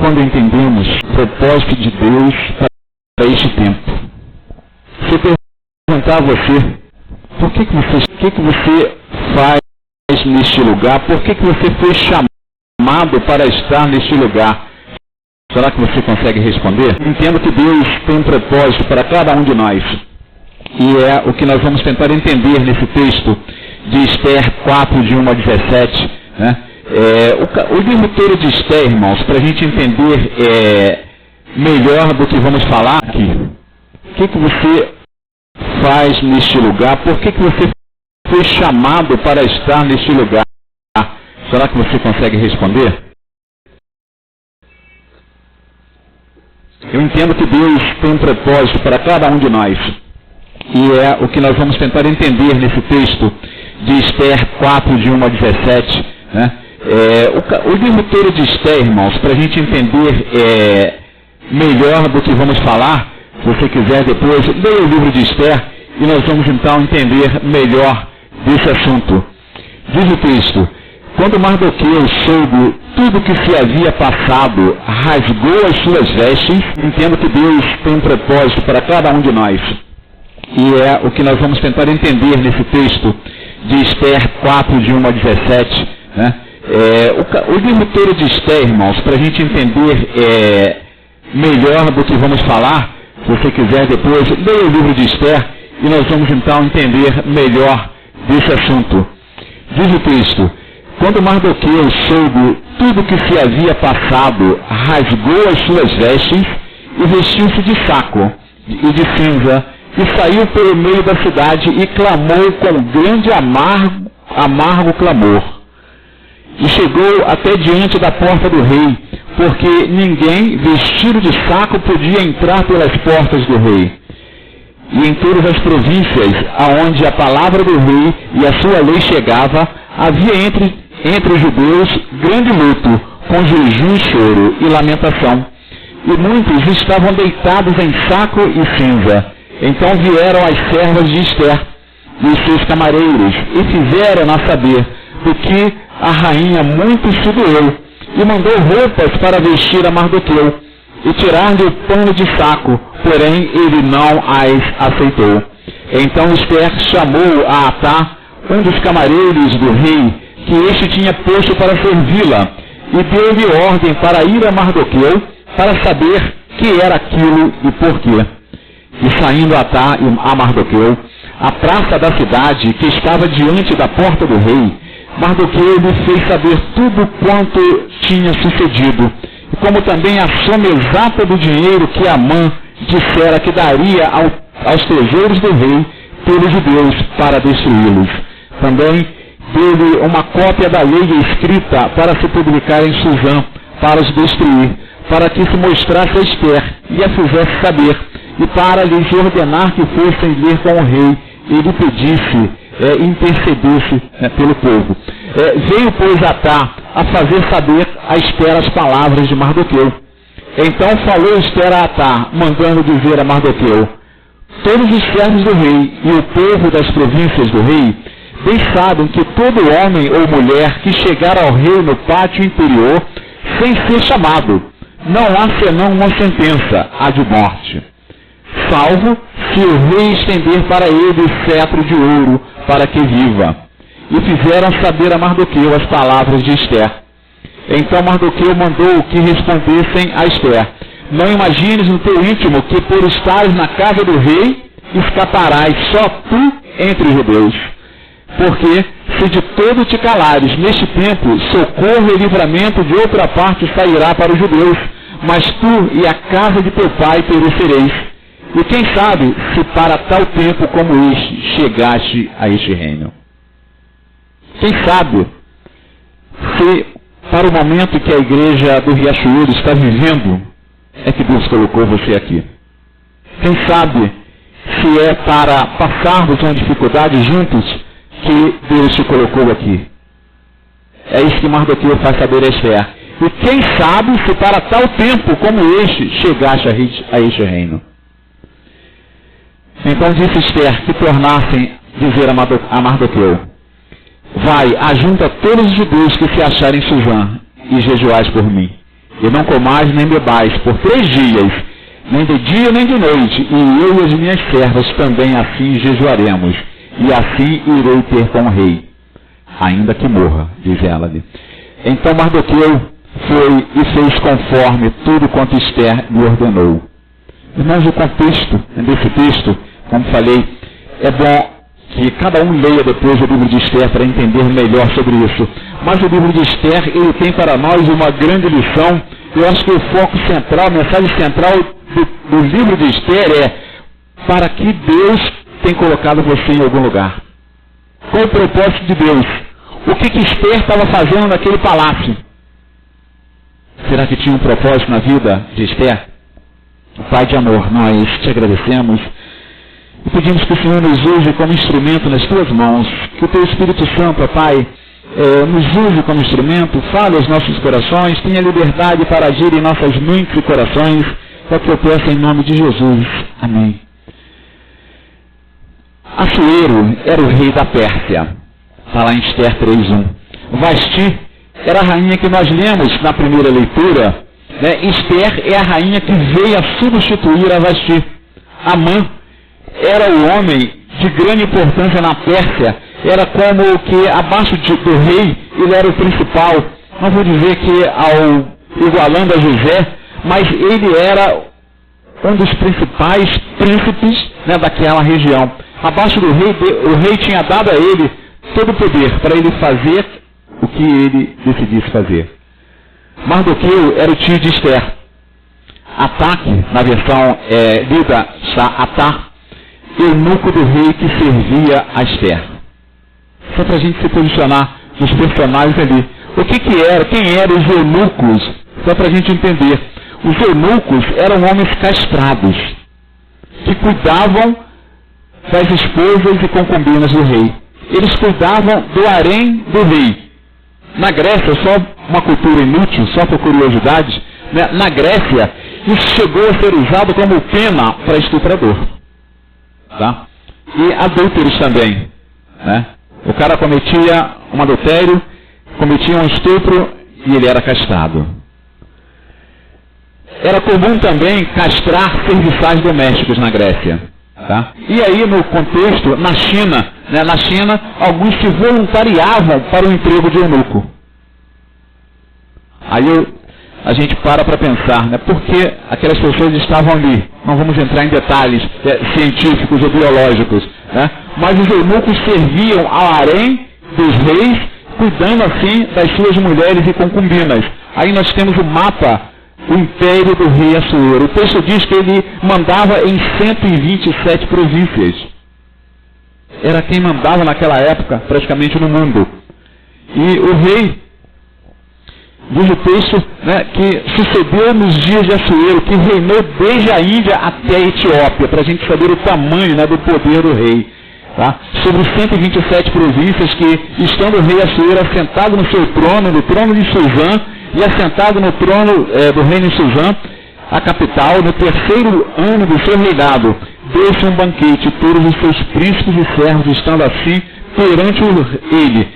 quando entendemos o propósito de Deus para este tempo. Se eu perguntar a você, por que você faz neste lugar? Por que você foi chamado para estar neste lugar? Será que você consegue responder? Entendo que Deus tem um propósito para cada um de nós. E é o que nós vamos tentar entender nesse texto de Esther 4, de 1 a 17. Né? O livro todo de Esther, irmãos, para a gente entender melhor do que vamos falar aqui. O que você faz neste lugar? Por que você foi chamado para estar neste lugar? Será que você consegue responder? Eu entendo que Deus tem um propósito para cada um de nós. E é o que nós vamos tentar entender nesse texto de Esther 4, de 1 a 17. Né? O livro todo de Esther, irmãos, para a gente entender melhor do que vamos falar, se você quiser depois, leia o livro de Esther e nós vamos então entender melhor desse assunto. Diz o texto: quando Mardoqueu soube tudo que se havia passado, rasgou as suas vestes. Entendo que Deus tem um propósito para cada um de nós. E é o que nós vamos tentar entender nesse texto de Esther 4, de 1 a 17. Né? O livro todo de Esther, irmãos, para a gente entender melhor do que vamos falar, se você quiser depois, leia o livro de Esther e nós vamos então entender melhor desse assunto. Diz o texto: quando Mardoqueu soube tudo que se havia passado, rasgou as suas vestes e vestiu-se de saco e de cinza, e saiu pelo meio da cidade e clamou com grande amargo clamor. E chegou até diante da porta do rei, porque ninguém vestido de saco podia entrar pelas portas do rei. E em todas as províncias aonde a palavra do rei e a sua lei chegava, havia entre os judeus grande luto, com jejum e choro e lamentação. E muitos estavam deitados em saco e cinza. Então vieram as servas de Esther e os seus camareiros, e fizeram-na saber do que a rainha muito se doeu, e mandou roupas para vestir a Mardoqueu, e tirar-lhe o pano de saco, porém ele não as aceitou. Então Esther chamou a Atá, um dos camareiros do rei, que este tinha posto para servi-la, e deu-lhe ordem para ir a Mardoqueu, para saber que era aquilo e por quê. E saindo Atá a Mardoqueu, a praça da cidade, que estava diante da porta do rei, Mardoqueu lhe fez saber tudo quanto tinha sucedido, e como também a soma exata do dinheiro que Amã dissera que daria aos tesouros do rei pelos judeus para destruí-los. Também deu-lhe uma cópia da lei escrita para se publicar em Suzã, para os destruir, para que se mostrasse a Esther e a fizesse saber, e para lhes ordenar que fossem ler com o rei, e lhe pedisse, intercedesse pelo povo. Veio, pois, Atá a fazer saber a Esther as palavras de Mardoqueu. Então falou Esther a Atá, mandando dizer a Mardoqueu: todos os servos do rei e o povo das províncias do rei bem sabem que todo homem ou mulher que chegar ao rei no pátio interior, sem ser chamado, não há senão uma sentença, a de morte, salvo se o rei estender para ele o cetro de ouro, para que viva. E fizeram saber a Mardoqueu as palavras de Esther. Então Mardoqueu mandou que respondessem a Esther: não imagines no teu íntimo que por estares na casa do rei, escaparás só tu entre os judeus. Porque se de todo te calares neste tempo, socorro e livramento de outra parte sairá para os judeus, mas tu e a casa de teu pai perecereis. E quem sabe se para tal tempo como este chegaste a este reino? Quem sabe se para o momento que a igreja do Riachuelo está vivendo é que Deus colocou você aqui? Quem sabe se é para passarmos uma dificuldade juntos que Deus te colocou aqui? É isso que Mardoqueu faz saber a Esther. E quem sabe se para tal tempo como este chegaste a este reino? Então disse Esther que tornassem dizer a Mardoqueu: vai, ajunta todos os judeus que se acharem em Suzã, e jejuais por mim. e não comais nem bebais por 3 dias, nem de dia nem de noite, e eu e as minhas servas também assim jejuaremos, e assim irei ter com o rei, ainda que morra, diz ela-lhe. Então Mardoqueu foi e fez conforme tudo quanto Esther lhe ordenou. Irmãos, o contexto desse texto, como falei, é bom que cada um leia depois o livro de Esther para entender melhor sobre isso. Mas o livro de Esther, ele tem para nós uma grande lição. Eu acho que o foco central, a mensagem central do livro de Esther é: para que Deus tem colocado você em algum lugar? Qual o propósito de Deus? O que Esther estava fazendo naquele palácio? Será que tinha um propósito na vida de Esther? Pai de amor, nós te agradecemos e pedimos que o Senhor nos use como instrumento nas tuas mãos, que o teu Espírito Santo, Pai, nos use como instrumento, fale aos nossos corações, tenha liberdade para agir em nossas mentes e corações, é o que eu peço em nome de Jesus. Amém. Assuero era o rei da Pérsia, está lá em Esther 3:1. Vasti era a rainha que nós lemos na primeira leitura. Esther é a rainha que veio a substituir a Vasti. Amã era o homem de grande importância na Pérsia, era como que abaixo do rei, ele era o principal. Não vou dizer que igualando a José, mas ele era um dos principais príncipes daquela região. Abaixo do rei, o rei tinha dado a ele todo o poder para ele fazer o que ele decidisse fazer. Mardoqueu era o tio de Esther. Ataque, na versão lida, está Atar, eunuco do rei que servia a Esther. Só para a gente se posicionar nos personagens ali. Quem eram os eunucos? Só para a gente entender. Os eunucos eram homens castrados, que cuidavam das esposas e concubinas do rei. Eles cuidavam do harém do rei. Na Grécia, só uma cultura inútil, só por curiosidade, na Grécia, isso chegou a ser usado como pena para estuprador. Tá? E adúlteros também. O cara cometia um adultério, cometia um estupro e ele era castrado. Era comum também castrar serviçais domésticos na Grécia. Tá? E aí, no contexto, na China, alguns se voluntariavam para o emprego de eunuco. Aí a gente para pensar, por que aquelas pessoas estavam ali? Não vamos entrar em detalhes científicos ou biológicos, mas os eunucos serviam ao harém dos reis, cuidando assim das suas mulheres e concubinas. Aí nós temos o mapa, o império do rei Assuero. O texto diz que ele mandava em 127 províncias. Era quem mandava naquela época, praticamente no mundo. E o rei, diz o texto, que sucedeu nos dias de Assuero, que reinou desde a Índia até a Etiópia, para a gente saber o tamanho do poder do rei. Tá? Sobre os 127 províncias que, estando o rei Assuero assentado no seu trono, no trono de Suzã, e assentado no trono do reino de Suzã, a capital, no 3º ano do seu reinado, deu-se um banquete, todos os seus príncipes e servos estando assim perante ele,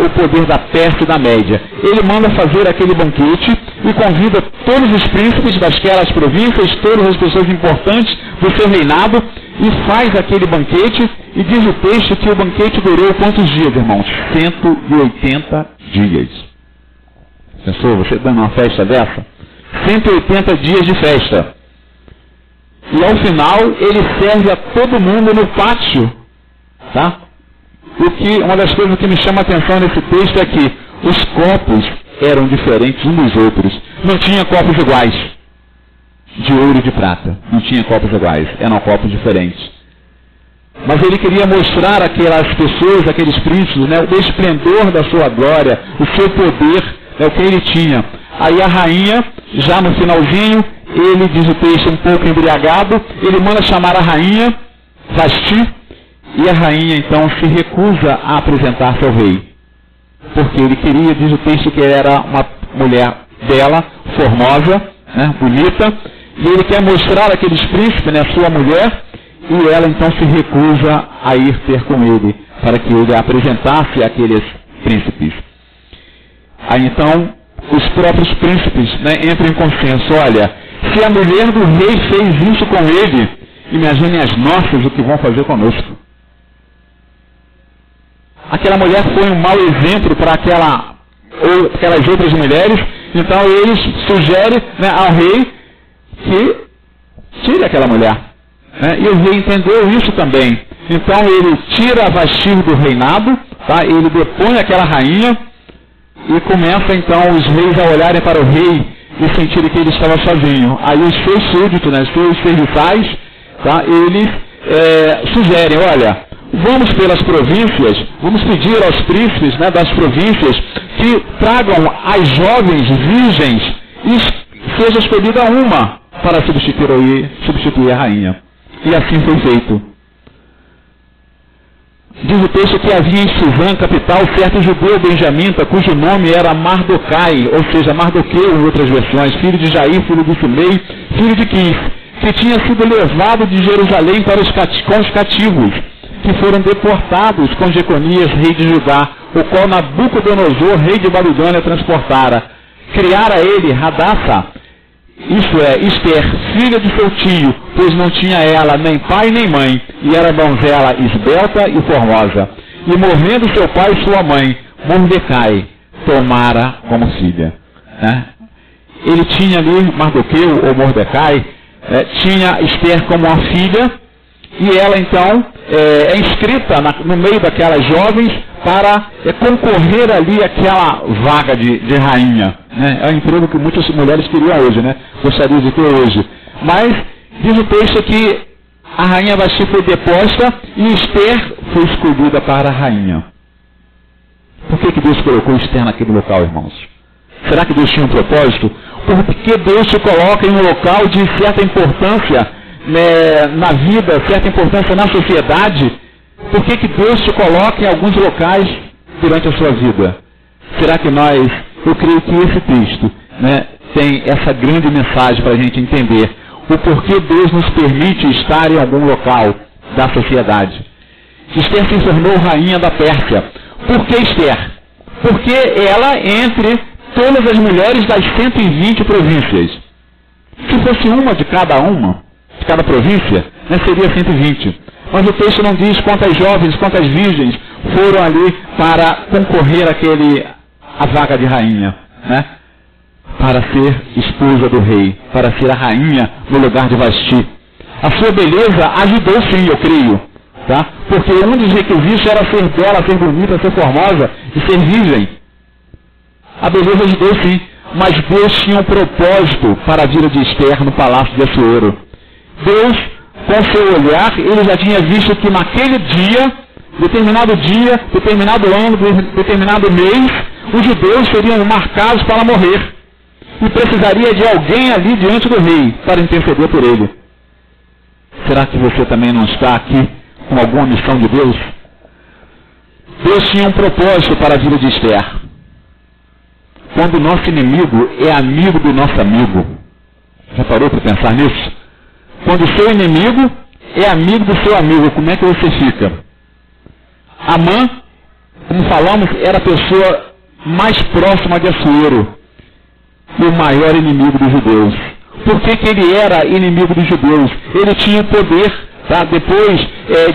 o poder da Pérsia e da Média. Ele manda fazer aquele banquete e convida todos os príncipes daquelas províncias, todas as pessoas importantes do seu reinado, e faz aquele banquete, e diz o texto que o banquete durou quantos dias, irmãos? 180 dias. Pensou, você dando uma festa dessa? 180 dias de festa. E ao final, ele serve a todo mundo no pátio. Tá? Uma das coisas que me chama a atenção nesse texto é que os copos eram diferentes uns dos outros. Não tinha copos iguais. De ouro e de prata. Não tinha copos iguais. Eram copos diferentes. Mas ele queria mostrar àquelas pessoas, aqueles príncipes, o esplendor da sua glória, o seu poder, o que ele tinha. Aí a rainha, já no finalzinho, ele, diz o texto, um pouco embriagado, ele manda chamar a rainha, Vasti, e a rainha então se recusa a apresentar-se ao rei. Porque ele queria, diz o texto, que era uma mulher bela, formosa, bonita, e ele quer mostrar àqueles príncipes, a sua mulher, e ela então se recusa a ir ter com ele, para que ele a apresentasse àqueles príncipes. Aí então os próprios príncipes, né, entram em consenso. Olha, se a mulher do rei fez isso com ele, imaginem as nossas o que vão fazer conosco. Aquela mulher foi um mau exemplo para aquelas outras mulheres, então eles sugerem, né, ao rei que tire aquela mulher. Né, e o rei entendeu isso também. Então ele tira a Vasti do reinado, tá, ele depõe aquela rainha, e começa então os reis a olharem para o rei e sentirem que ele estava sozinho. Aí os seus súditos, né, os seus serviçais, tá, eles sugerem, olha, vamos pelas províncias, vamos pedir aos príncipes, né, das províncias que tragam as jovens virgens e seja escolhida uma para substituir a rainha. E assim foi feito. Diz o texto que havia em Suzã, capital, certo judeu benjamita, cujo nome era Mardocai, ou seja, Mardoqueu em outras versões, filho de Jair, filho de Simei, filho de Quis, que tinha sido levado de Jerusalém para com os cativos, que foram deportados com Jeconias, rei de Judá, o qual Nabucodonosor, rei de Babilônia, transportara. Criara ele Hadassah, isto é, Esther, filha de seu tio, pois não tinha ela nem pai nem mãe, e era donzela esbelta e formosa. E morrendo seu pai e sua mãe, Mordecai tomara como filha. Ele tinha ali, Mardoqueu ou Mordecai, tinha Esther como uma filha, e ela então é inscrita no meio daquelas jovens para concorrer ali àquela vaga de rainha. É um emprego que muitas mulheres queriam hoje, né? Gostariam de ter hoje. Mas diz o texto que a rainha Vasti foi deposta e Esther foi escolhida para a rainha. Por que Deus colocou Esther naquele local, irmãos? Será que Deus tinha um propósito? Porque Deus te coloca em um local de certa importância, né, na vida, certa importância na sociedade. Por que Deus te coloca em alguns locais durante a sua vida? Será que eu creio que esse texto, né, tem essa grande mensagem para a gente entender o porquê Deus nos permite estar em algum local da sociedade. Esther se tornou rainha da Pérsia. Por que Esther? Porque ela, entre todas as mulheres das 120 províncias, se fosse uma de cada província, né, seria 120. Mas o texto não diz quantas jovens, quantas virgens foram ali para concorrer à vaga de rainha, né? Para ser esposa do rei, para ser a rainha no lugar de Vasti. A sua beleza ajudou sim, eu creio, tá? Porque um dos requisitos era ser bela, ser bonita, ser formosa e ser virgem. A beleza ajudou sim, mas Deus tinha um propósito para a vida de Esther no palácio de Assuero. Deus, com seu olhar, ele já tinha visto que naquele dia, determinado ano, determinado mês, os judeus seriam marcados para morrer. E precisaria de alguém ali diante do rei para interceder por ele. Será que você também não está aqui com alguma missão de Deus? Deus tinha um propósito para a vida de Esther. Quando o nosso inimigo é amigo do nosso amigo. Já parou para pensar nisso? Quando o seu inimigo é amigo do seu amigo, como é que você fica? Amã, como falamos, era a pessoa mais próxima de Assuero e o maior inimigo dos judeus. Por que ele era inimigo dos judeus? Ele tinha poder, tá? Depois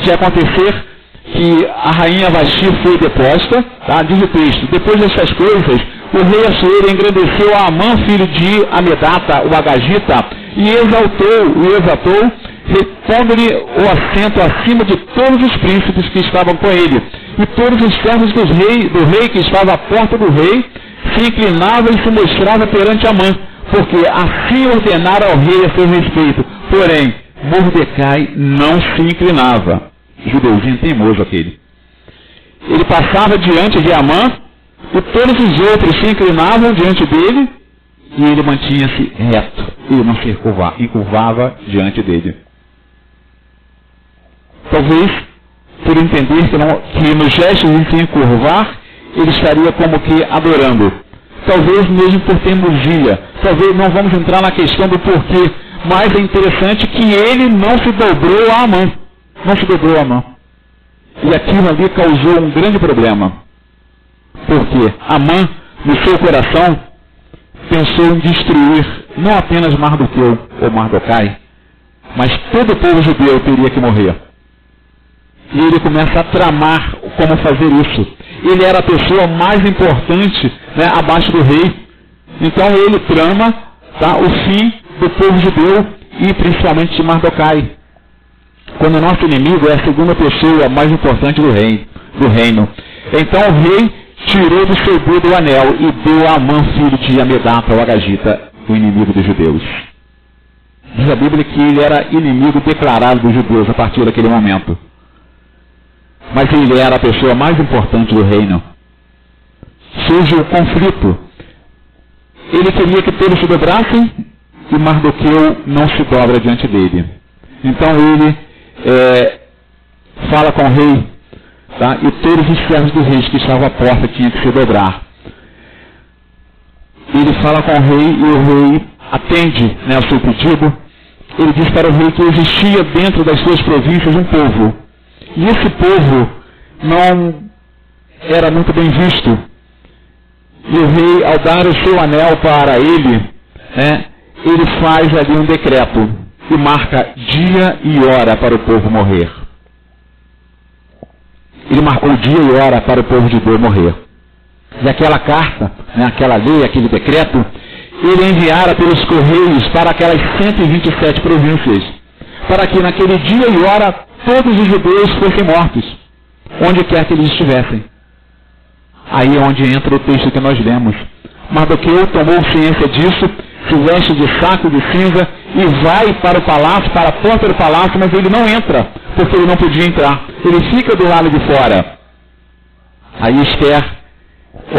de acontecer que a rainha Vasti foi deposta, tá? Diz o texto, depois dessas coisas, o rei Assuero engrandeceu a Amã, filho de Amedata, o Agagita, e exaltou, repondo-lhe o assento acima de todos os príncipes que estavam com ele. E todos os servos do rei que estava à porta do rei, se inclinava e se mostrava perante Amã, porque assim ordenara ao rei a seu respeito. Porém, Mordecai não se inclinava. Judeuzinho teimoso aquele. Ele passava diante de Amã, e todos os outros se inclinavam diante dele, e ele mantinha-se reto. Ele não se encurvava diante dele. Talvez, por entender que no gesto de se encurvar, ele estaria como que adorando. Talvez mesmo por teimosia. Talvez não vamos entrar na questão do porquê. Mas é interessante que ele não se dobrou a Amã. Não se dobrou a Amã. E aquilo ali causou um grande problema. Porque Amã, no seu coração, pensou em destruir não apenas Mardoqueu ou Mardokai, mas todo o povo judeu teria que morrer. E ele começa a tramar como fazer isso. Ele era a pessoa mais importante, né, abaixo do rei. Então ele trama, tá, o fim do povo judeu e principalmente de Mardokai. Quando o nosso inimigo é a segunda pessoa mais importante do reino. Então o rei tirou do seu dedo o anel e deu a Amã, filho de Amedata, o Agagita, o inimigo dos judeus. Diz a Bíblia que ele era inimigo declarado dos judeus a partir daquele momento. Mas ele era a pessoa mais importante do reino. Surge o conflito. Ele queria que todos se dobrassem e Mardoqueu não se dobra diante dele. Então ele fala com o rei, tá? E todos os servos do rei que estavam à porta tinham que se dobrar. Ele fala com o rei e o rei atende, né, ao seu pedido. Ele diz para o rei que existia dentro das suas províncias um povo. E esse povo não era muito bem visto. E o rei, ao dar o seu anel para ele, né, ele faz ali um decreto e marca dia e hora para o povo morrer. Ele marcou dia e hora para o povo de Deus morrer. E aquela carta, né, aquela lei, aquele decreto, ele enviara pelos correios para aquelas 127 províncias, para que naquele dia e hora todos os judeus fossem mortos, onde quer que eles estivessem. Aí é onde entra o texto que nós lemos. Mardoqueu tomou ciência disso, se veste de saco de cinza e vai para o palácio, para a porta do palácio, mas ele não entra, porque ele não podia entrar. Ele fica do lado de fora. Aí Esther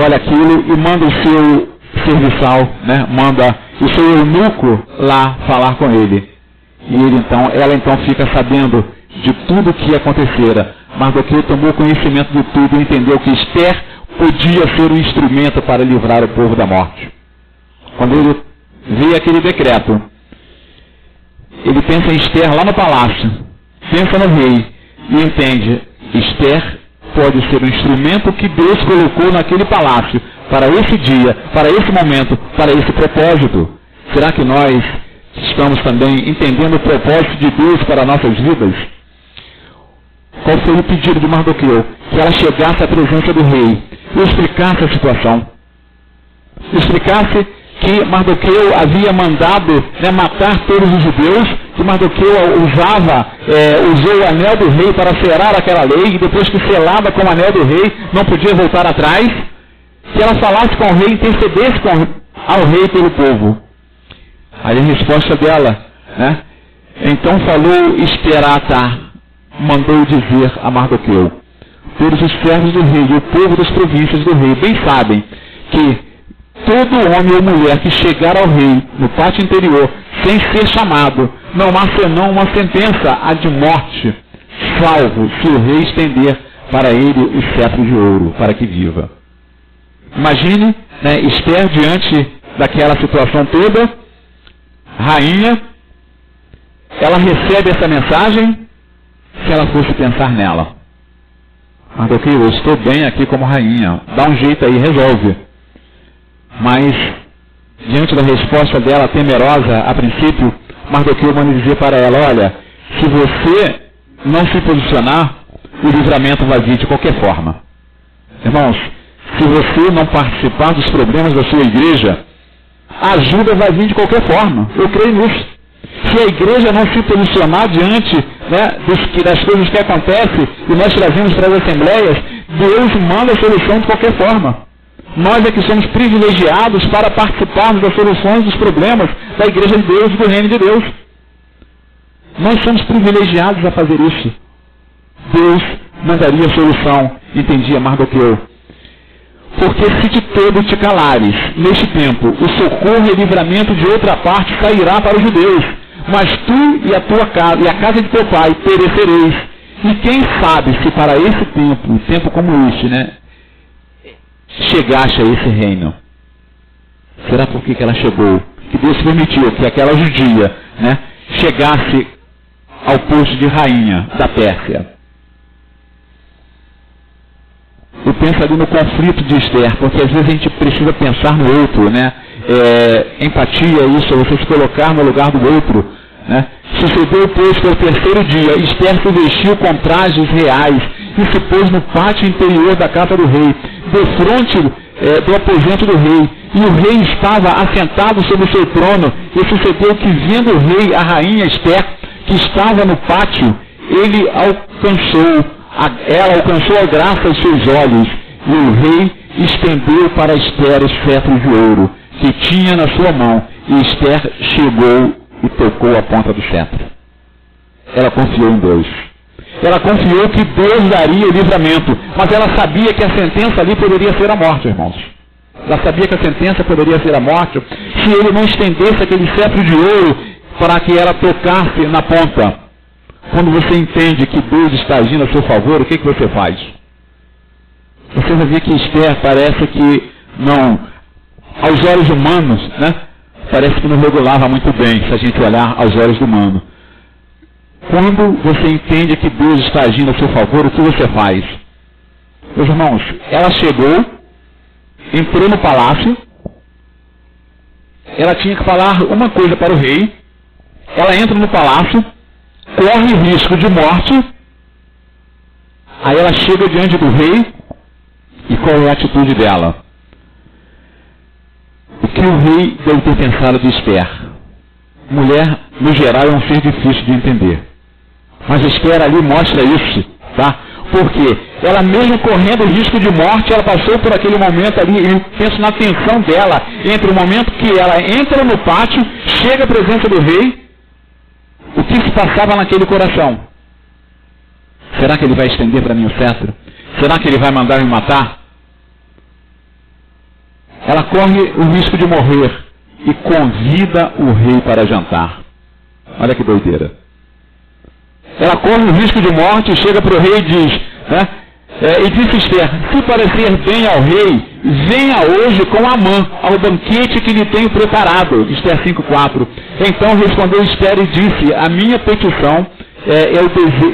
olha aquilo e manda o seu serviçal, né? Manda o seu eunuco lá falar com ele. E ela então fica sabendo de tudo o que acontecera. Mardoqueu tomou conhecimento de tudo e entendeu que Esther podia ser um instrumento para livrar o povo da morte. Quando ele vê aquele decreto, ele pensa em Esther lá no palácio, pensa no rei e entende, Esther pode ser um instrumento que Deus colocou naquele palácio para esse dia, para esse momento, para esse propósito. Será que nós estamos também entendendo o propósito de Deus para nossas vidas? Qual foi o pedido de Mardoqueu? Que ela chegasse à presença do rei e explicasse a situação. Explicasse que Mardoqueu havia mandado, né, matar todos os judeus, que Mardoqueu usou o anel do rei para selar aquela lei, e depois que selava com o anel do rei, não podia voltar atrás. Que ela falasse com o rei, intercedesse ao rei pelo povo. Aí a resposta dela, né? Então falou Esperata, mandou dizer a Mardoqueu: todos os servos do rei e o povo das províncias do rei bem sabem que todo homem ou mulher que chegar ao rei no pátio interior sem ser chamado, não há senão uma sentença a de morte, salvo se o rei estender para ele o cetro de ouro, para que viva. Imagine, né, Esther diante daquela situação toda, rainha, ela recebe essa mensagem. Se ela fosse pensar nela, Mardoqueu, eu estou bem aqui como rainha, dá um jeito aí, resolve. Mas, diante da resposta dela, temerosa, a princípio, Mardoqueu manda dizer para ela: olha, se você não se posicionar, o livramento vai vir de qualquer forma. Irmãos, se você não participar dos problemas da sua igreja, a ajuda vai vir de qualquer forma. Eu creio nisso. Se a igreja não se posicionar diante, né, das coisas que acontecem e nós trazemos para as assembleias, Deus manda a solução de qualquer forma. Nós é que somos privilegiados para participarmos das soluções dos problemas da igreja de Deus e do reino de Deus. Nós somos privilegiados a fazer isso. Deus mandaria a solução, entendia Mardoqueu. Porque se de todo te calares, neste tempo, o socorro e livramento de outra parte sairá para os judeus, mas tu e a tua casa, e a casa de teu pai, perecereis. E quem sabe se para esse tempo, tempo como este, né, chegaste a esse reino. Será por que ela chegou? Que Deus permitiu que aquela judia, né, chegasse ao posto de rainha da Pérsia. Eu penso ali no conflito de Esther, porque às vezes a gente precisa pensar no outro, né? Empatia, isso, você se colocar no lugar do outro, né? Sucedeu, pois, pelo terceiro dia, Esther se vestiu com trajes reais e se pôs no pátio interior da casa do rei, defronte do aposento do rei. E o rei estava assentado sobre o seu trono. E sucedeu que, vendo o rei, a rainha Esther, que estava no pátio, ela alcançou a graça aos seus olhos. E o rei estendeu para Esther os cetros de ouro que tinha na sua mão. E Esther chegou e tocou a ponta do cetro. Ela confiou em Deus. Ela confiou que Deus daria o livramento. Mas ela sabia que a sentença ali poderia ser a morte, irmãos. Ela sabia que a sentença poderia ser a morte se ele não estendesse aquele cetro de ouro para que ela tocasse na ponta. Quando você entende que Deus está agindo a seu favor, o que você faz? Você vai ver que Esther parece que não, aos olhos humanos, né? Parece que não regulava muito bem, se a gente olhar aos olhos do humano. Quando você entende que Deus está agindo a seu favor, o que você faz? Meus irmãos, ela chegou, entrou no palácio, ela tinha que falar uma coisa para o rei, ela entra no palácio, corre risco de morte, aí ela chega diante do rei, e qual é a atitude dela? O que o rei deve ter pensado de Esther? Mulher, no geral, é um ser difícil de entender. Mas Esther ali mostra isso, tá? Porque ela mesmo correndo risco de morte, ela passou por aquele momento ali, e eu penso na tensão dela, entre o momento que ela entra no pátio, chega à presença do rei, o que se passava naquele coração? Será que ele vai estender para mim o cetro? Será que ele vai mandar me matar? Ela corre o risco de morrer e convida o rei para jantar. Olha que doideira. Ela corre o risco de morte, chega para o rei e diz, né? E disse Esther, se parecer bem ao rei, venha hoje com Amã, ao banquete que lhe tenho preparado. Esther 5,4. Então respondeu Esther e disse, a minha petição,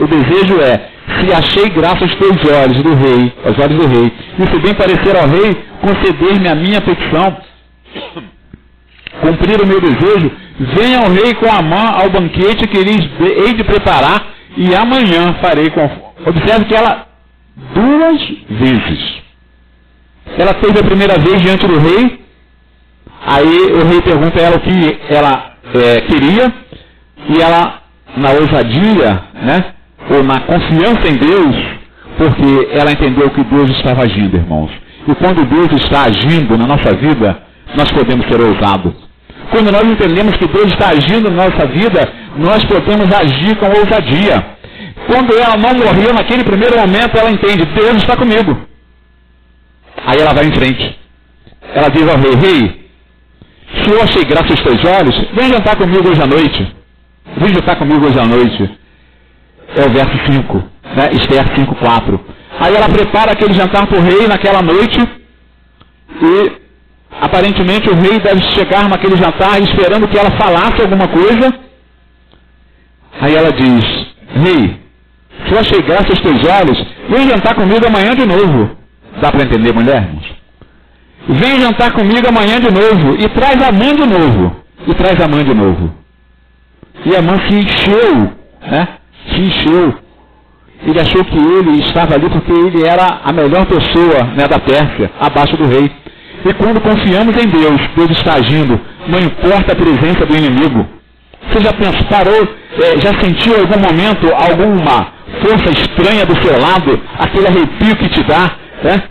o desejo é, se achei graça aos teus olhos do rei, aos olhos do rei, e se bem parecer ao rei, conceder-me a minha petição, cumprir o meu desejo, venha ao rei com Amã ao banquete que lhes hei de preparar, e amanhã farei com... Observe que ela, 2 vezes. Ela teve a primeira vez diante do rei, aí o rei pergunta a ela o que ela queria, e ela, na ousadia, né, ou na confiança em Deus, porque ela entendeu que Deus estava agindo, irmãos. E quando Deus está agindo na nossa vida, nós podemos ser ousados. Quando nós entendemos que Deus está agindo na nossa vida, nós podemos agir com ousadia. Quando ela não morreu naquele primeiro momento, ela entende, Deus está comigo. Aí ela vai em frente. Ela diz ao rei, rei, se eu achei graça aos teus olhos, vem jantar comigo hoje à noite. Vem jantar comigo hoje à noite. É o verso 5, né? Esther 5,4. Aí ela prepara aquele jantar para o rei naquela noite e aparentemente o rei deve chegar naquele jantar esperando que ela falasse alguma coisa. Aí ela diz, rei, se eu achei graça aos teus olhos, vem jantar comigo amanhã de novo. Dá para entender, mulher, irmãos? Vem jantar comigo amanhã de novo e traz Amã de novo. E traz Amã de novo. E Amã se encheu, né? Se encheu. Ele achou que ele estava ali porque ele era a melhor pessoa, né, da Pérsia, abaixo do rei. E quando confiamos em Deus, Deus está agindo, não importa a presença do inimigo. Você já parou, já sentiu em algum momento alguma força estranha do seu lado, aquele arrepio que te dá, né?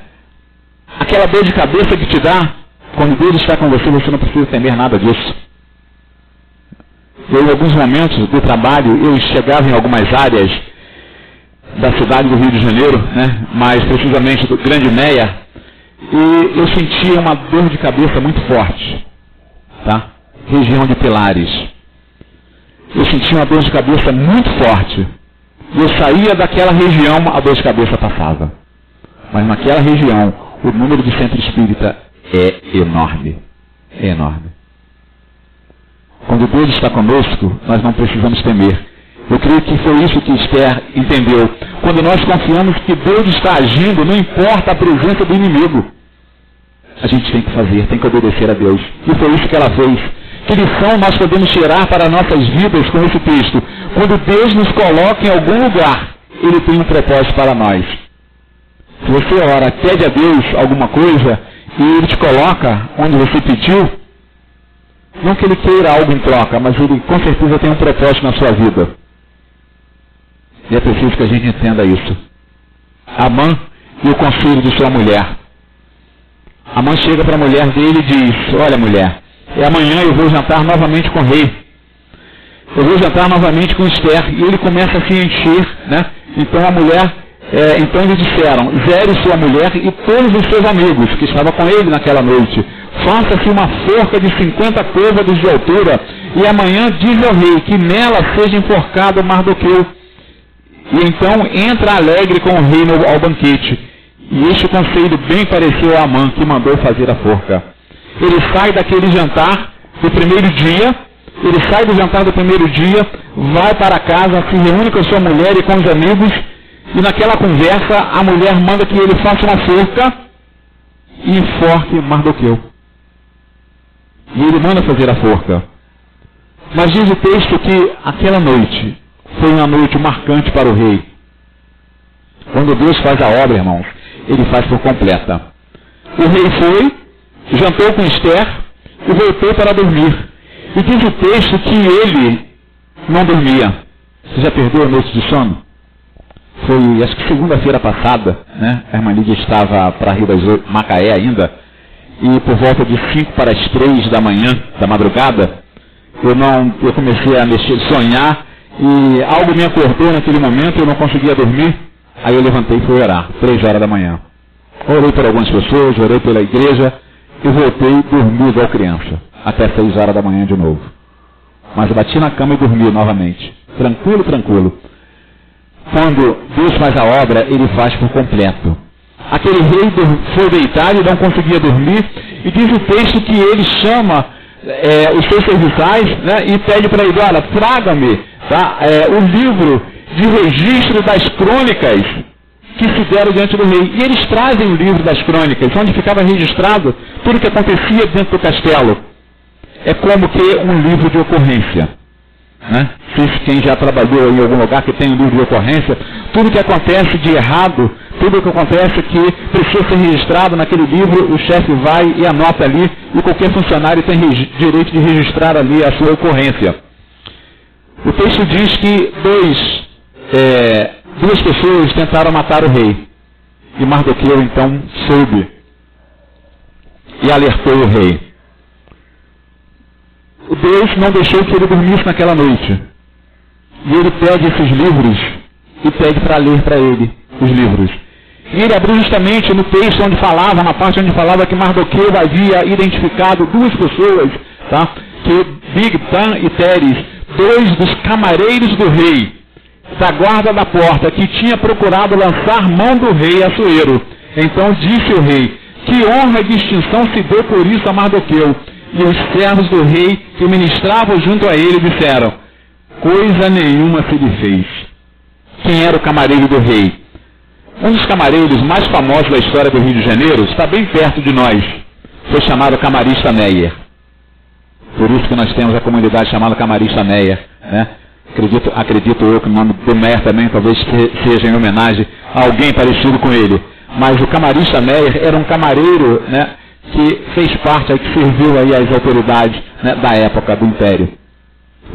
Aquela dor de cabeça que te dá? Quando Deus está com você, você não precisa temer nada disso. Eu, em alguns momentos do trabalho, eu chegava em algumas áreas da cidade do Rio de Janeiro, né? Mais precisamente do Grande Meia, e eu sentia uma dor de cabeça muito forte, tá? Região de Pilares. Eu sentia uma dor de cabeça muito forte. Eu saía daquela região, a dor de cabeça passava. Mas naquela região, o número de centro espírita é enorme. É enorme. Quando Deus está conosco, nós não precisamos temer. Eu creio que foi isso que Esther entendeu. Quando nós confiamos que Deus está agindo, não importa a presença do inimigo. A gente tem que fazer, tem que obedecer a Deus. E foi isso que ela fez. Que lição nós podemos tirar para nossas vidas com esse texto? Quando Deus nos coloca em algum lugar, Ele tem um propósito para nós. Se você ora, pede a Deus alguma coisa, e Ele te coloca onde você pediu, não que Ele queira algo em troca, mas Ele com certeza tem um propósito na sua vida. E é preciso que a gente entenda isso. Amã e o conselho de sua mulher. Amã chega para a mulher dele e diz: olha, mulher, amanhã eu vou jantar novamente com o rei. Eu vou jantar novamente com Esther. E ele começa a se encher, né? Então a mulher, então eles disseram: zere sua mulher e todos os seus amigos que estavam com ele naquela noite. Faça-se uma forca de 50 côvados de altura, e amanhã diz ao rei que nela seja enforcado Mardoqueu. E então entra alegre com o rei ao banquete. E este conselho bem pareceu a Amã, que mandou fazer a forca. Ele sai daquele jantar do primeiro dia, vai para casa, se reúne com a sua mulher e com os amigos, e naquela conversa a mulher manda que ele faça uma forca e enforque Mardoqueu. E ele manda fazer a forca. Mas diz o texto que aquela noite foi uma noite marcante para o rei. Quando Deus faz a obra, irmãos, Ele faz por completa. O rei foi, jantou com Esther e voltou para dormir. E diz o texto que ele não dormia. Você já perdeu a noite de sono? Foi, acho que segunda-feira passada, né? A irmã Lídia estava para Rio das Macaé ainda. E por volta de 5 para as 3 da manhã, da madrugada, eu comecei a sonhar, e algo me acordou naquele momento, eu não conseguia dormir. Aí eu levantei e fui orar, 3 horas da manhã. Orei por algumas pessoas, orei pela igreja, e voltei dormi igual criança, até 6 horas da manhã de novo. Mas eu bati na cama e dormi novamente, tranquilo, tranquilo. Quando Deus faz a obra, Ele faz por completo. Aquele rei foi deitar e não conseguia dormir, e diz o texto que ele chama os seus serviçais, né, e pede para ele: olha, traga-me, tá, o livro de registro das crônicas que se deram diante do rei. E eles trazem o livro das crônicas, onde ficava registrado tudo o que acontecia dentro do castelo. É como que um livro de ocorrência, né? Quem já trabalhou em algum lugar que tem um livro de ocorrência, tudo que acontece de errado, tudo que acontece que precisa ser registrado naquele livro, o chefe vai e anota ali, e qualquer funcionário tem direito de registrar ali a sua ocorrência. O texto diz que duas pessoas tentaram matar o rei. E Mardoqueu então soube e alertou o rei. O Deus não deixou que ele dormisse naquela noite. E ele pede esses livros e pede para ler para ele os livros. E ele abriu justamente no texto onde falava, na parte onde falava que Mardoqueu havia identificado duas pessoas, tá? Que Bigtan e Teres, 2 dos camareiros do rei, da guarda da porta, que tinha procurado lançar mão do rei Assuero. Então disse o rei: que honra e distinção se deu por isso a Mardoqueu. E os servos do rei que ministravam junto a ele disseram: coisa nenhuma se lhe fez. Quem era o camareiro do rei? Um dos camareiros mais famosos da história do Rio de Janeiro está bem perto de nós. Foi chamado Camarista Meyer. Por isso que nós temos a comunidade chamada Camarista Meyer, né? Acredito eu que o nome do Meyer também talvez seja em homenagem a alguém parecido com ele. Mas o Camarista Meyer era um camareiro, né, que fez parte, que serviu aí às autoridades, né, da época do Império.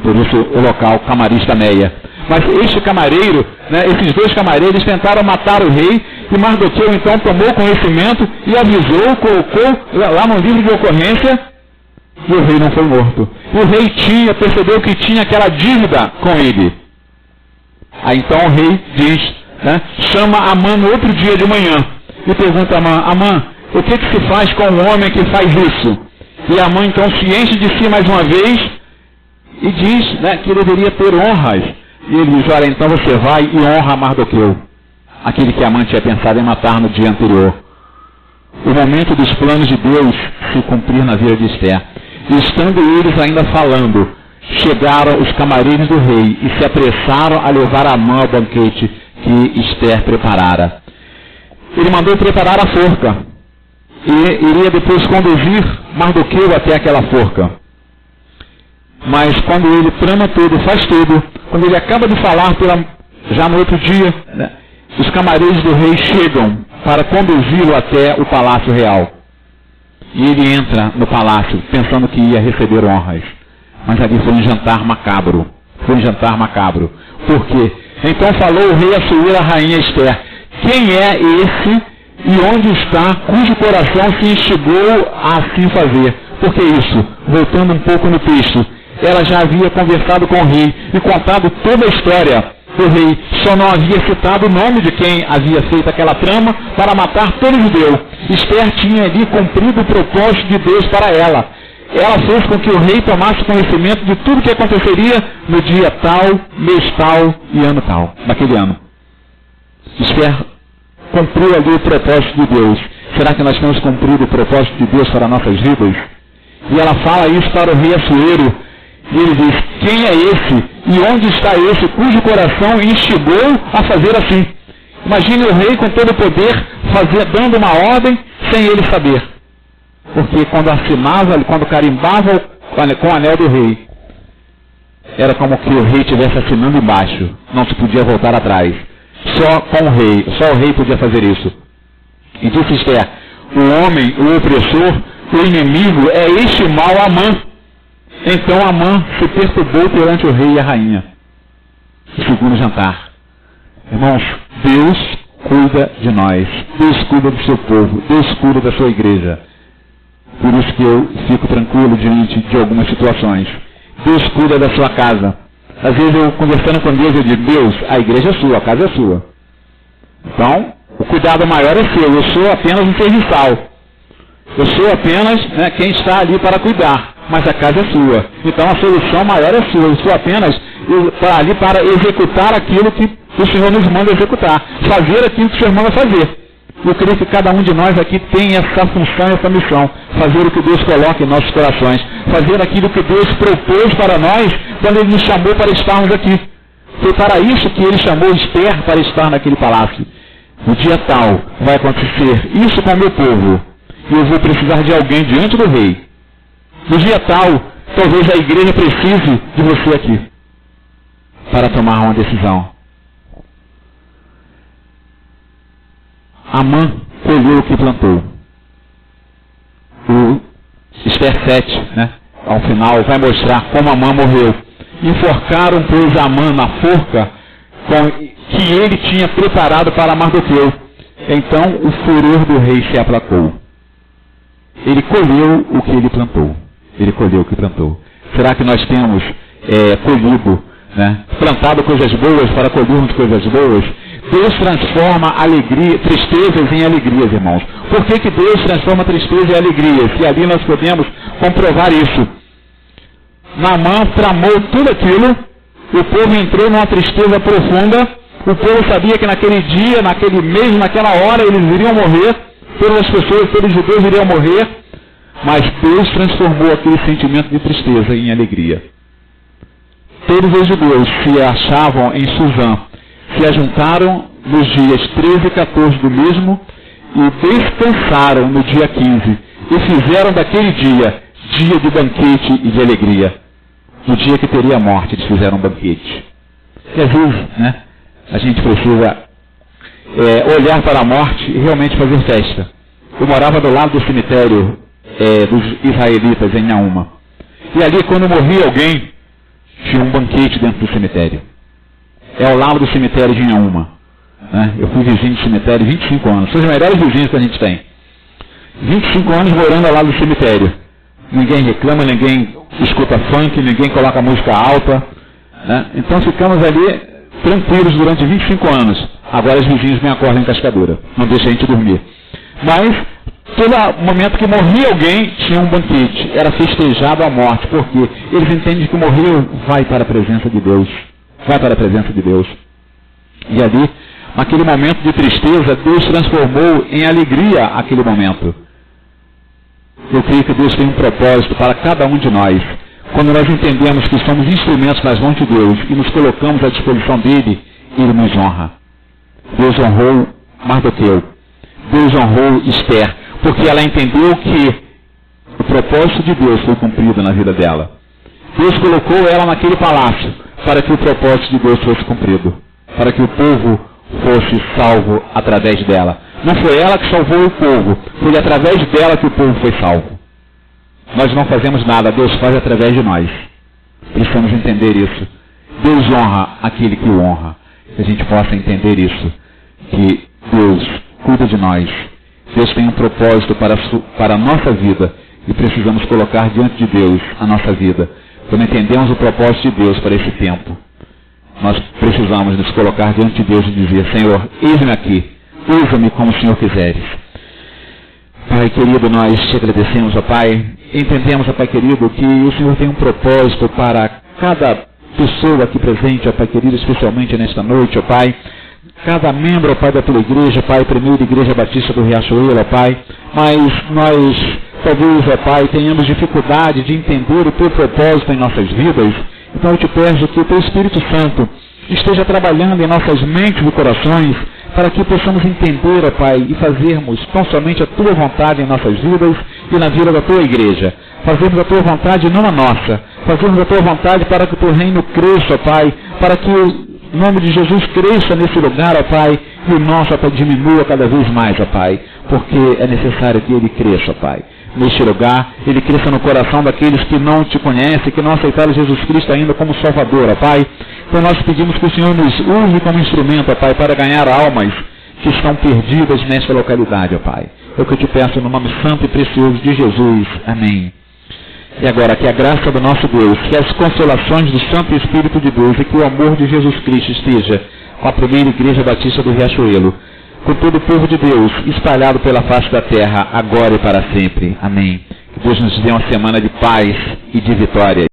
Por isso o local Camarista Meyer. Mas este camareiro, né, esses 2 camareiros tentaram matar o rei, e Mardoqueu então tomou conhecimento e avisou, colocou lá no livro de ocorrência, e o rei não foi morto. E o rei percebeu que tinha aquela dívida com ele. Aí então o rei diz, né, chama Amã no outro dia de manhã, e pergunta a Amã: Amã, o que se faz com o homem que faz isso? E Amã então se enche de si mais uma vez, e diz, né, que ele deveria ter honras. E ele diz: olha, então você vai e honra Mardoqueu, aquele que Amã tinha pensado em matar no dia anterior. O momento dos planos de Deus se cumprir na vida de Esther. E estando eles ainda falando, chegaram os camareiros do rei e se apressaram a levar Amã ao banquete que Ester preparara. Ele mandou preparar a forca e iria depois conduzir Mardoqueu até aquela forca. Mas quando ele trama tudo, faz tudo, quando ele acaba de falar, já no outro dia, né, os camareiros do rei chegam para conduzi-lo até o palácio real. E ele entra no palácio pensando que ia receber honras. Mas ali foi um jantar macabro. Foi um jantar macabro. Por quê? Então falou o rei Assuero à rainha Ester: quem é esse e onde está, cujo coração se instigou a assim fazer? Por que isso? Voltando um pouco no texto, ela já havia conversado com o rei e contado toda a história do rei, só não havia citado o nome de quem havia feito aquela trama para matar todo judeu. Ester tinha ali cumprido o propósito de Deus para ela. Ela fez com que o rei tomasse conhecimento de tudo que aconteceria no dia tal, mês tal e ano tal, daquele ano. Ester cumpriu ali o propósito de Deus. Será que nós temos cumprido o propósito de Deus para nossas vidas? E ela fala isso para o rei Assuero. E ele diz: quem é esse e onde está esse cujo coração instigou a fazer assim? Imagine o rei com todo o poder dando uma ordem sem ele saber. Porque quando assinava, quando carimbava com o anel do rei, era como que o rei estivesse assinando embaixo. Não se podia voltar atrás. Só com o rei. Só o rei podia fazer isso. E disse Ester: o homem, o opressor, o inimigo é este mal Amã. Então Amã se perturbou perante o rei e a rainha. Segundo jantar. Irmãos, Deus cuida de nós. Deus cuida do seu povo. Deus cuida da sua igreja. Por isso que eu fico tranquilo diante de algumas situações. Deus cuida da sua casa. Às vezes eu conversando com Deus, eu digo: Deus, a igreja é sua, a casa é sua. Então, o cuidado maior é seu. Eu sou apenas um serviçal. Eu sou apenas quem está ali para cuidar. Mas a casa é sua. Então a solução maior é sua. Eu sou apenas ali para executar aquilo que o Senhor nos manda executar. Fazer aquilo que o Senhor manda fazer. Eu creio que cada um de nós aqui tem essa função e essa missão. Fazer o que Deus coloca em nossos corações. Fazer aquilo que Deus propôs para nós quando Ele nos chamou para estarmos aqui. Foi para isso que Ele chamou Ester para estar naquele palácio. No dia tal vai acontecer isso com o meu povo. E eu vou precisar de alguém diante do rei. No dia tal, talvez a igreja precise de você aqui para tomar uma decisão. Amã colheu o que plantou. O Ester 7, ao final, vai mostrar como Amã morreu. Enforcaram, pois, Amã na forca que ele tinha preparado para Mardoqueu. Então o furor do rei se aplacou. Ele colheu o que ele plantou. Ele colheu o que plantou. Será que nós temos colhido, plantado coisas boas para colhermos coisas boas? Deus transforma tristezas em alegrias, irmãos. Por que Deus transforma tristeza em alegrias? E ali nós podemos comprovar isso. Naamã tramou tudo aquilo, o povo entrou numa tristeza profunda, o povo sabia que naquele dia, naquele mês, naquela hora eles iriam morrer, todas as pessoas, todos os judeus iriam morrer, mas Deus transformou aquele sentimento de tristeza em alegria. Todos os judeus se achavam em Suzã, se ajuntaram nos dias 13 e 14 do mesmo e descansaram no dia 15 e fizeram daquele dia dia de banquete e de alegria. No dia que teria a morte, eles fizeram um banquete. E às vezes, a gente precisa olhar para a morte e realmente fazer festa. Eu morava do lado do cemitério dos israelitas em Naúma. E ali, quando morria alguém, tinha um banquete dentro do cemitério. É ao lado do cemitério de Naúma. Eu fui vizinho de cemitério 25 anos. São os melhores vizinhos que a gente tem. 25 anos morando ao lado do cemitério. Ninguém reclama, ninguém escuta funk, ninguém coloca música alta. Então ficamos ali tranquilos durante 25 anos. Agora os vizinhos me acordam em cascadura. Não deixam a gente dormir. Mas, todo momento que morria alguém, tinha um banquete. Era festejado a morte. Porque eles entendem que morreu, vai para a presença de Deus. Vai para a presença de Deus. E ali, naquele momento de tristeza, Deus transformou em alegria aquele momento. Eu creio que Deus tem um propósito para cada um de nós. Quando nós entendemos que somos instrumentos nas mãos de Deus e nos colocamos à disposição dele, ele nos honra. Deus honrou Mardoqueu. Deus honrou Esther, porque ela entendeu que o propósito de Deus foi cumprido na vida dela. Deus colocou ela naquele palácio para que o propósito de Deus fosse cumprido, para que o povo fosse salvo através dela. Não foi ela que salvou o povo, foi através dela que o povo foi salvo. Nós não fazemos nada, Deus faz através de nós. Precisamos entender isso. Deus honra aquele que o honra. Que a gente possa entender isso, que Deus cuida de nós. Deus tem um propósito para a nossa vida e precisamos colocar diante de Deus a nossa vida. Quando entendemos o propósito de Deus para esse tempo, nós precisamos nos colocar diante de Deus e dizer: Senhor, eis-me aqui, usa-me como o Senhor quiseres. Pai querido, nós te agradecemos, ó Pai. Entendemos, ó Pai querido, que o Senhor tem um propósito para cada pessoa aqui presente, ó Pai querido, especialmente nesta noite, ó Pai. Cada membro, ó Pai, da tua igreja, Pai, primeira Igreja Batista do Riachuelo, ó Pai. Mas nós, talvez, ó Pai, tenhamos dificuldade de entender o teu propósito em nossas vidas. Então eu te peço que o teu Espírito Santo esteja trabalhando em nossas mentes e corações, para que possamos entender, ó Pai, e fazermos tão somente a tua vontade em nossas vidas e na vida da tua igreja. Fazermos a tua vontade, não a nossa. Fazermos a tua vontade para que o teu reino cresça, ó Pai, para que o nome de Jesus cresça nesse lugar, ó Pai, e o nosso, ó Pai, diminua cada vez mais, ó Pai, porque é necessário que ele cresça, ó Pai. Neste lugar, ele cresça no coração daqueles que não te conhecem, que não aceitaram Jesus Cristo ainda como Salvador, ó Pai. Então nós pedimos que o Senhor nos use como instrumento, ó Pai, para ganhar almas que estão perdidas nesta localidade, ó Pai. É o que eu te peço no nome santo e precioso de Jesus. Amém. E agora, que a graça do nosso Deus, que as consolações do Santo Espírito de Deus e que o amor de Jesus Cristo esteja com a primeira Igreja Batista do Riachuelo, com todo o povo de Deus espalhado pela face da terra, agora e para sempre. Amém. Que Deus nos dê uma semana de paz e de vitória.